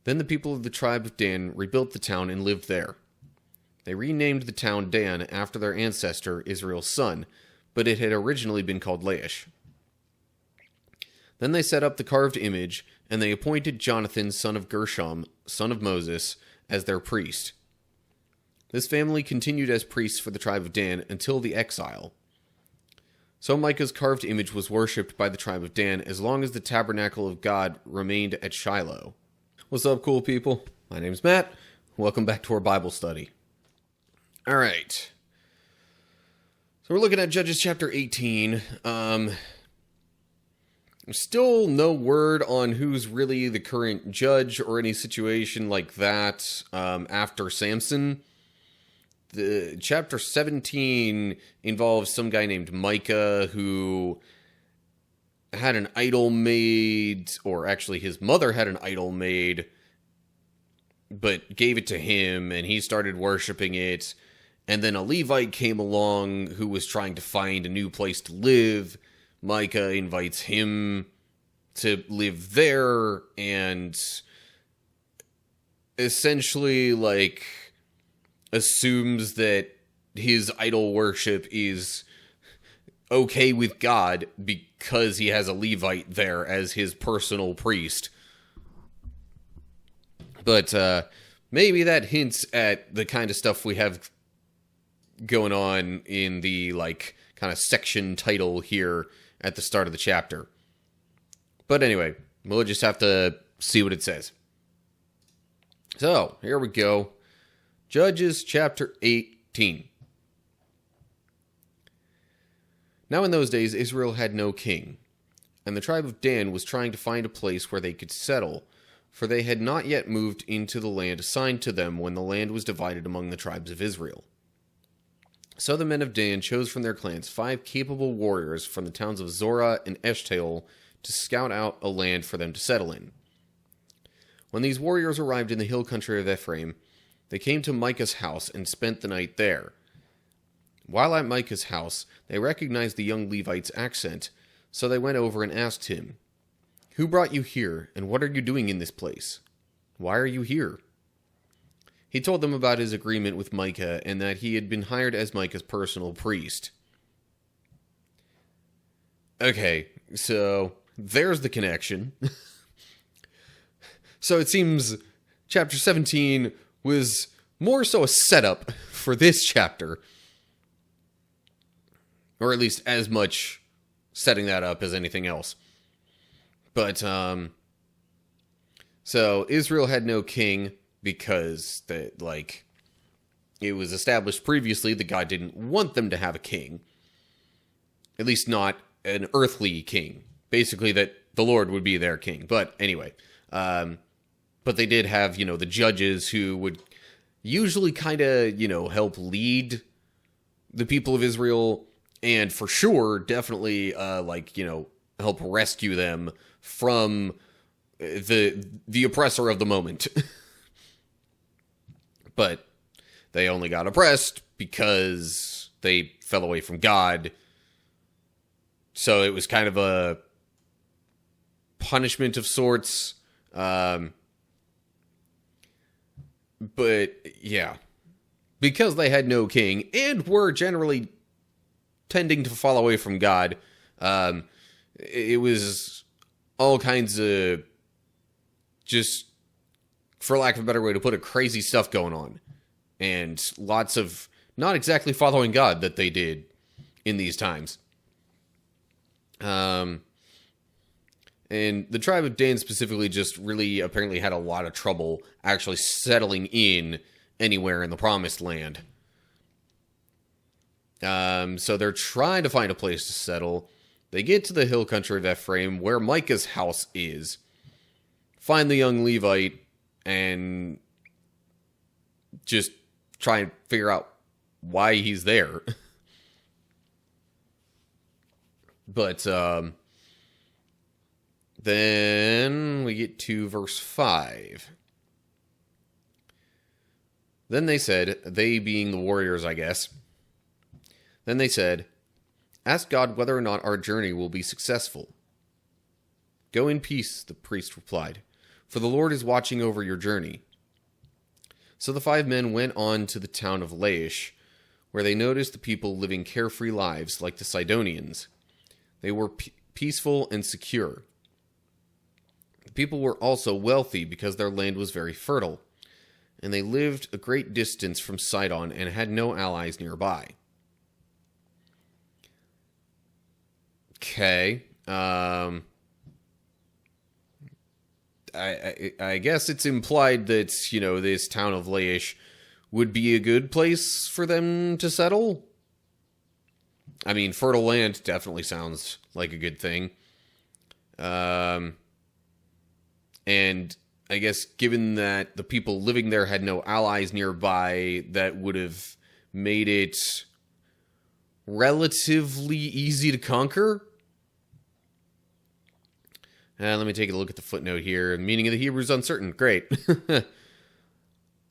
Then the people of the tribe of Dan rebuilt the town and lived there. They renamed the town Dan after their ancestor, Israel's son, but it had originally been called Laish. Then they set up the carved image, and they appointed Jonathan, son of Gershom, son of Moses, as their priest. This family continued as priests for the tribe of Dan until the exile. So Micah's carved image was worshipped by the tribe of Dan as long as the tabernacle of God remained at Shiloh. What's up, cool people? My name's Matt. Welcome back to our Bible study. Alright. So we're looking at Judges chapter 18. Still no word on who's really the current judge or any situation like that after Samson. The chapter 17 involves some guy named Micah who had an idol made, or actually his mother had an idol made, but gave it to him and he started worshiping it. And then a Levite came along who was trying to find a new place to live. Micah invites him to live there and essentially assumes that his idol worship is okay with God because he has a Levite there as his personal priest. But maybe that hints at the kind of stuff we have going on in the kind of section title here at the start of the chapter. But anyway, we'll just have to see what it says. So, here we go. Judges chapter 18. Now in those days, Israel had no king, and the tribe of Dan was trying to find a place where they could settle, for they had not yet moved into the land assigned to them when the land was divided among the tribes of Israel. So the men of Dan chose from their clans 5 capable warriors from the towns of Zorah and Eshtaol to scout out a land for them to settle in. When these warriors arrived in the hill country of Ephraim, they came to Micah's house and spent the night there. While at Micah's house, they recognized the young Levite's accent, so they went over and asked him, "Who brought you here, and what are you doing in this place? Why are you here?" He told them about his agreement with Micah and that he had been hired as Micah's personal priest. Okay, so there's the connection. So it seems chapter 17 was more so a setup for this chapter. Or at least as much setting that up as anything else. But, so Israel had no king because, it was established previously that God didn't want them to have a king. At least not an earthly king. Basically that the Lord would be their king. But anyway, but they did have, the judges who would usually kind of, help lead the people of Israel, and for sure, definitely, help rescue them from the oppressor of the moment. But they only got oppressed because they fell away from God. So it was kind of a punishment of sorts. But, yeah. Because they had no king, and were generally tending to fall away from God, it was all kinds of, just, for lack of a better way to put it, crazy stuff going on. And lots of not exactly following God that they did in these times. And the tribe of Dan specifically just really apparently had a lot of trouble actually settling in anywhere in the promised land. So they're trying to find a place to settle. They get to the hill country of Ephraim, where Micah's house is. Find the young Levite, and just try and figure out why he's there. But, then we get to verse 5. Then they said, they being the warriors, I guess. Then they said, "Ask God whether or not our journey will be successful." "Go in peace," the priest replied. for the Lord is watching over your journey." So the 5 men went on to the town of Laish, where they noticed the people living carefree lives like the Sidonians. They were peaceful and secure. The people were also wealthy because their land was very fertile, and they lived a great distance from Sidon and had no allies nearby. Okay. I guess it's implied that, this town of Laish would be a good place for them to settle. I mean, fertile land definitely sounds like a good thing. And I guess given that the people living there had no allies nearby, that would have made it relatively easy to conquer. Let me take a look at the footnote here. The meaning of the Hebrew is uncertain. Great. I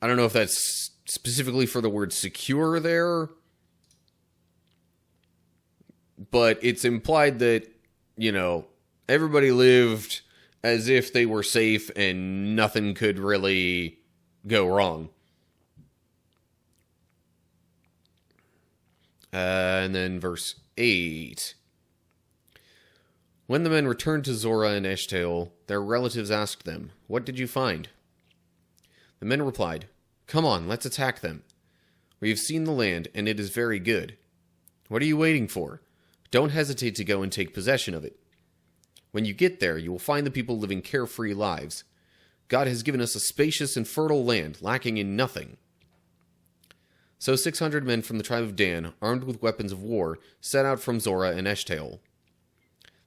don't know if that's specifically for the word secure there, but it's implied that, everybody lived as if they were safe and nothing could really go wrong. And then verse 8. When the men returned to Zorah and Eshtaol, their relatives asked them, "What did you find?" The men replied, "Come on, let's attack them. We have seen the land, and it is very good. What are you waiting for? Don't hesitate to go and take possession of it. When you get there, you will find the people living carefree lives. God has given us a spacious and fertile land, lacking in nothing." So 600 men from the tribe of Dan, armed with weapons of war, set out from Zorah and Eshtaol.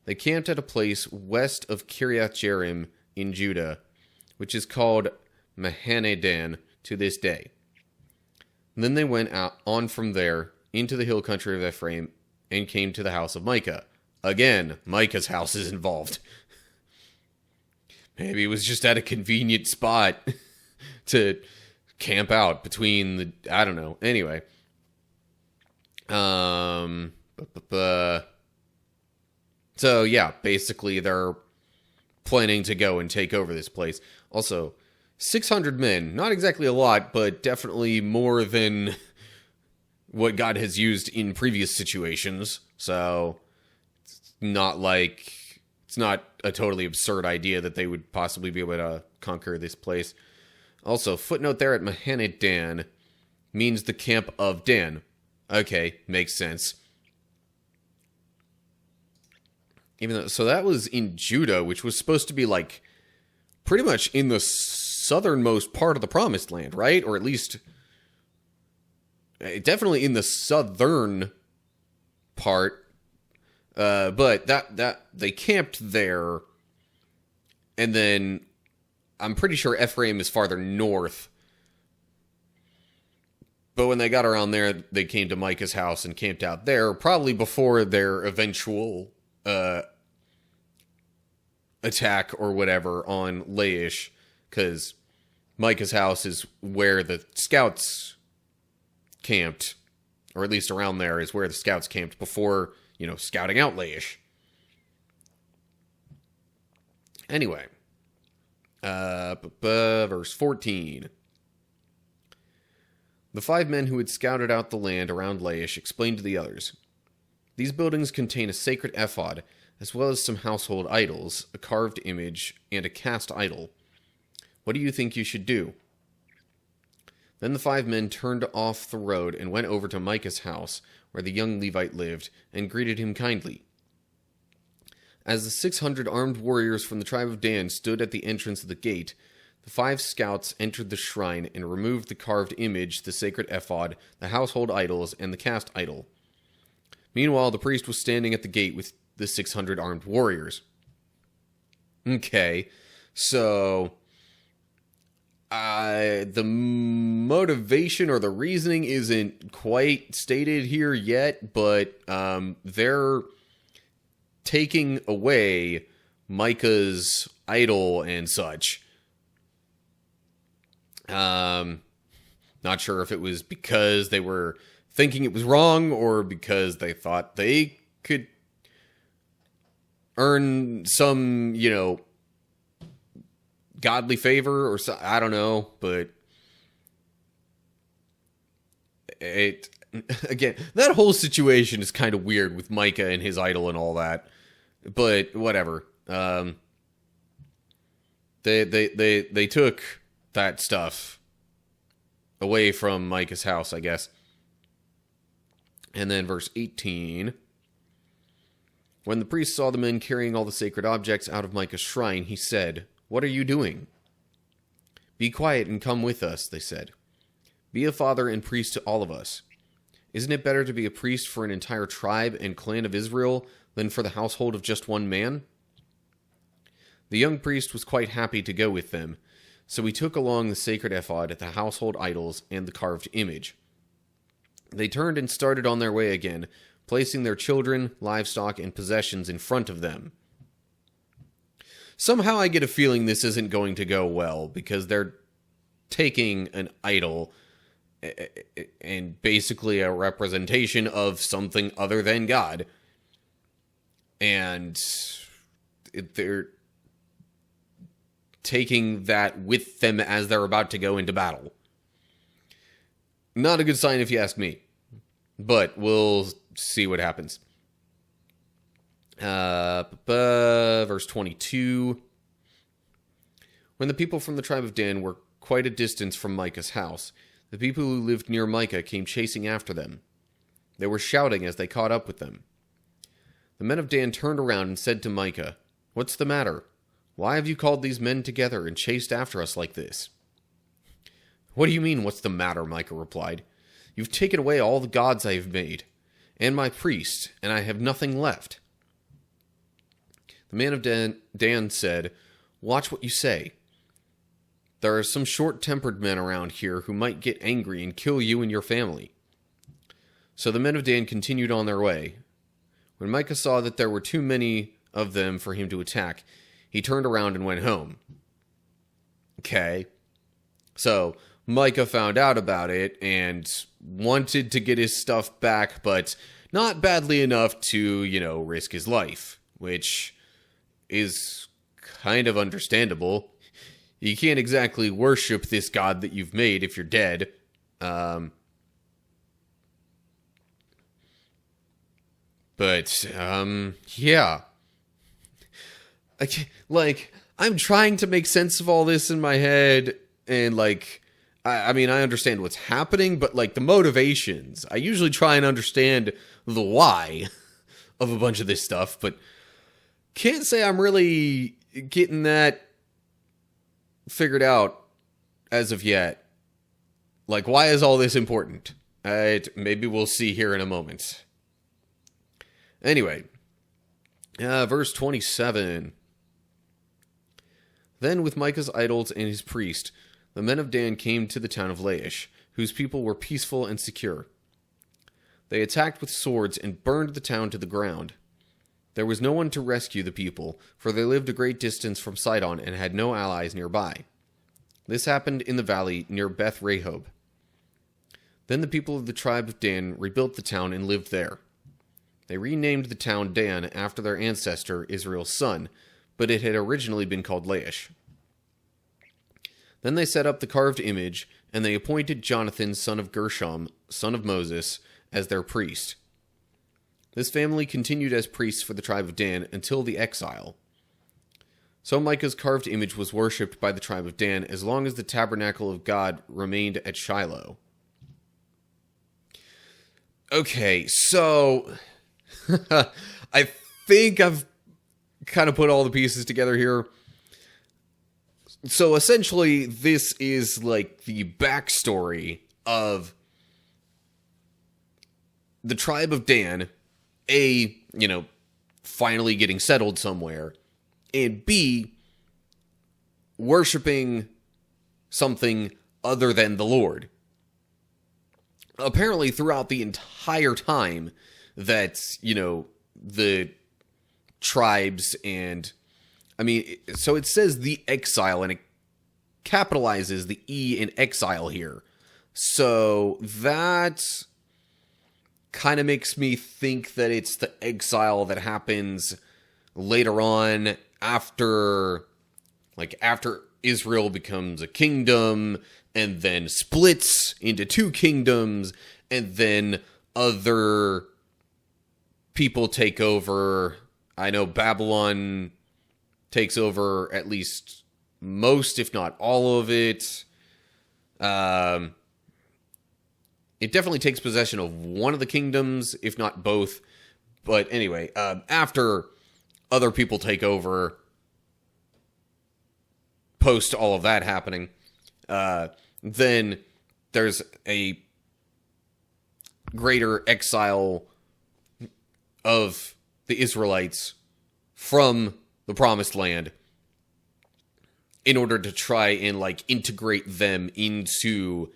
They camped at a place west of Kiriath Jearim in Judah, which is called Mahane-dan to this day. And then they went on from there into the hill country of Ephraim and came to the house of Micah. Again, Micah's house is involved. Maybe it was just at a convenient spot to camp out between the... I don't know. Anyway. So, yeah, basically they're planning to go and take over this place. Also, 600 men, not exactly a lot, but definitely more than what God has used in previous situations. So, it's not a totally absurd idea that they would possibly be able to conquer this place. Also, footnote there at Mahane-dan means the camp of Dan. Okay, makes sense. So that was in Judah, which was supposed to be pretty much in the southernmost part of the Promised Land, right? Or at least definitely in the southern part. But that they camped there, and then I'm pretty sure Ephraim is farther north. But when they got around there, they came to Micah's house and camped out there, probably before their eventual attack or whatever on Laish, because Micah's house is where the scouts camped, or at least around there is where the scouts camped before, scouting out Laish. Anyway, verse 14. The 5 men who had scouted out the land around Laish explained to the others, "These buildings contain a sacred ephod, as well as some household idols, a carved image, and a cast idol. What do you think you should do?" Then the 5 men turned off the road and went over to Micah's house, where the young Levite lived, and greeted him kindly. As the 600 armed warriors from the tribe of Dan stood at the entrance of the gate, the 5 scouts entered the shrine and removed the carved image, the sacred ephod, the household idols, and the cast idol. Meanwhile, the priest was standing at the gate with the 600 armed warriors. Okay, so the motivation or the reasoning isn't quite stated here yet, but they're taking away Micah's idol and such. Not sure if it was because they were thinking it was wrong or because they thought they could earn some, godly favor or so, I don't know, but it again, that whole situation is kind of weird with Micah and his idol and all that. But whatever. They took that stuff away from Micah's house, I guess. And then verse 18. When the priest saw the men carrying all the sacred objects out of Micah's shrine, he said, "What are you doing?" "Be quiet and come with us," they said. "Be a father and priest to all of us. Isn't it better to be a priest for an entire tribe and clan of Israel than for the household of just one man?" The young priest was quite happy to go with them, so he took along the sacred ephod, the household idols, and the carved image. They turned and started on their way again, placing their children, livestock, and possessions in front of them. Somehow I get a feeling this isn't going to go well, because they're taking an idol and basically a representation of something other than God, and they're taking that with them as they're about to go into battle. Not a good sign if you ask me, but we'll see what happens. Verse 22. When the people from the tribe of Dan were quite a distance from Micah's house, the people who lived near Micah came chasing after them. They were shouting as they caught up with them. The men of Dan turned around and said to Micah, "What's the matter? Why have you called these men together and chased after us like this?" "What do you mean, what's the matter?" Micah replied. "You've taken away all the gods I have made, and my priest, and I have nothing left." The man of Dan said, "Watch what you say. There are some short-tempered men around here who might get angry and kill you and your family." So the men of Dan continued on their way. When Micah saw that there were too many of them for him to attack, he turned around and went home. Okay. So Micah found out about it and wanted to get his stuff back, but not badly enough to, risk his life, which is kind of understandable. You can't exactly worship this god that you've made if you're dead. Yeah. I'm trying to make sense of all this in my head, and, I understand what's happening, but, the motivations. I usually try and understand the why of a bunch of this stuff, but can't say I'm really getting that figured out as of yet. Why is all this important? Maybe we'll see here in a moment. Anyway, verse 27. Then with Micah's idols and his priest, the men of Dan came to the town of Laish, whose people were peaceful and secure. They attacked with swords and burned the town to the ground. There was no one to rescue the people, for they lived a great distance from Sidon and had no allies nearby. This happened in the valley near Beth Rehob. Then the people of the tribe of Dan rebuilt the town and lived there. They renamed the town Dan after their ancestor, Israel's son, but it had originally been called Laish. Then they set up the carved image, and they appointed Jonathan, son of Gershom, son of Moses, as their priest. This family continued as priests for the tribe of Dan until the exile. So Micah's carved image was worshipped by the tribe of Dan as long as the tabernacle of God remained at Shiloh. Okay, so I think I've kind of put all the pieces together here. So essentially, this is the backstory of the tribe of Dan, A, finally getting settled somewhere, and B, worshiping something other than the Lord. Apparently, throughout the entire time that, the tribes and, so it says the exile, and it capitalizes the E in exile here. So that kind of makes me think that it's the exile that happens later on after Israel becomes a kingdom and then splits into two kingdoms, and then other people take over. I know Babylon takes over at least most, if not all of it. It definitely takes possession of one of the kingdoms, if not both. But anyway, after other people take over, post all of that happening, then there's a greater exile of the Israelites from the Promised Land in order to try and, like, integrate them into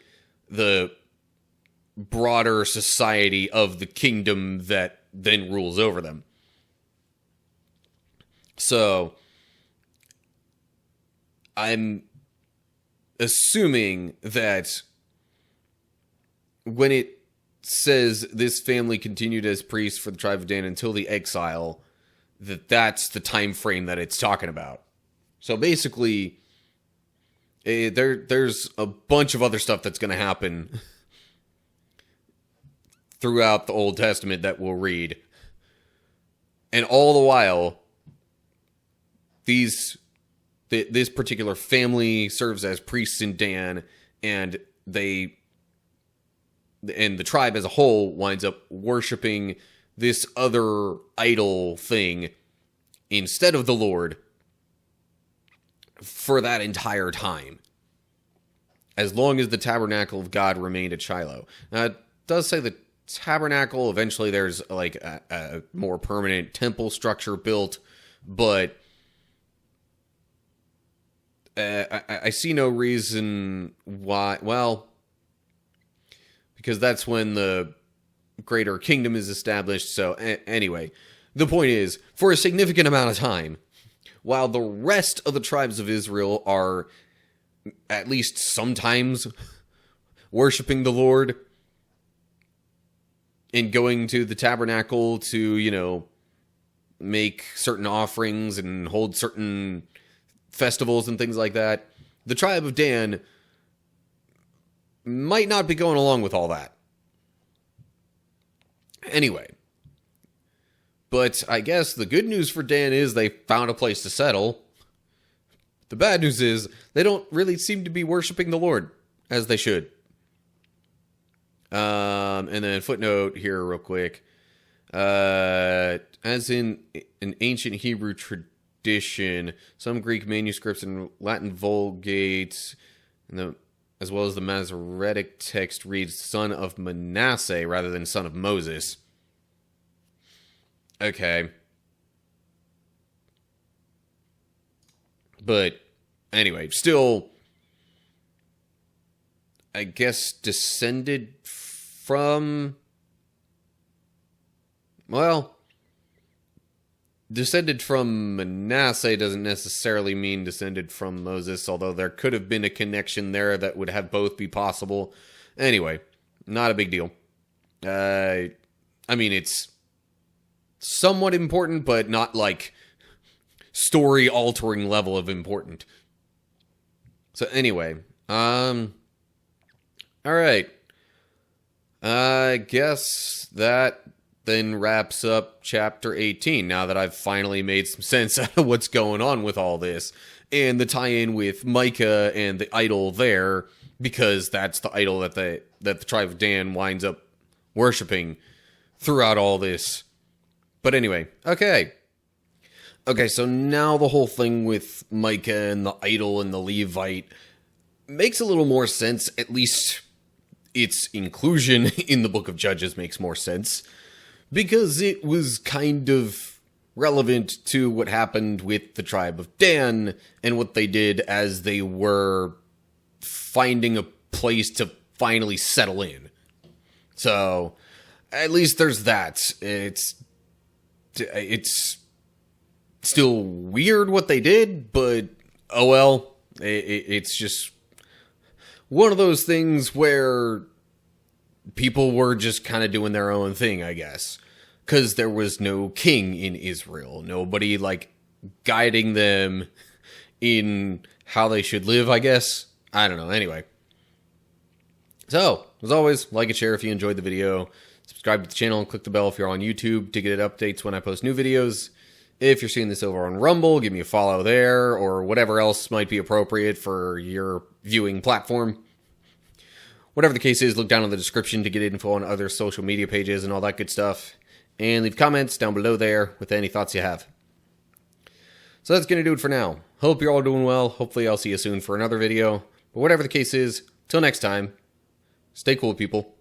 the broader society of the kingdom that then rules over them. So I'm assuming that when it says this family continued as priests for the tribe of Dan until the exile, that's the time frame that it's talking about. So basically, there's a bunch of other stuff that's going to happen throughout the Old Testament that we'll read. And all the while, this particular family serves as priests in Dan, and the tribe as a whole winds up worshiping this other idol thing instead of the Lord for that entire time, as long as the tabernacle of God remained at Shiloh. Now, it does say the tabernacle, eventually there's like a more permanent temple structure built, but I see no reason why. Well, because that's when the greater kingdom is established. So anyway, the point is, for a significant amount of time, while the rest of the tribes of Israel are at least sometimes worshiping the Lord and going to the tabernacle to, make certain offerings and hold certain festivals and things like that, the tribe of Dan might not be going along with all that. Anyway, but I guess the good news for Dan is they found a place to settle. The bad news is they don't really seem to be worshiping the Lord as they should. And then footnote here real quick. As in an ancient Hebrew tradition, some Greek manuscripts and Latin Vulgates, as well as the Masoretic text, reads son of Manasseh rather than son of Moses. Okay. But anyway, still, I guess descended from Manasseh doesn't necessarily mean descended from Moses, although there could have been a connection there that would have both be possible. Anyway, not a big deal. I mean, it's somewhat important, but not like story-altering level of important. So anyway, all right. I guess that then wraps up chapter 18, now that I've finally made some sense out of what's going on with all this, and the tie-in with Micah and the idol there, because that's the idol that the tribe of Dan winds up worshiping throughout all this. But anyway, okay, so now the whole thing with Micah and the idol and the Levite makes a little more sense. At least its inclusion in the book of Judges makes more sense, because it was kind of relevant to what happened with the tribe of Dan and what they did as they were finding a place to finally settle in. So at least there's that. It's still weird what they did, but oh well. It's just one of those things where people were just kind of doing their own thing, I guess. Because there was no king in Israel. Nobody, guiding them in how they should live, I guess. I don't know. Anyway. So, as always, like and share if you enjoyed the video. Subscribe to the channel and click the bell if you're on YouTube to get updates when I post new videos. If you're seeing this over on Rumble, give me a follow there, or whatever else might be appropriate for your viewing platform. Whatever the case is, look down in the description to get info on other social media pages and all that good stuff. And leave comments down below there with any thoughts you have. So that's going to do it for now. Hope you're all doing well. Hopefully I'll see you soon for another video. But whatever the case is, till next time, stay cool, people.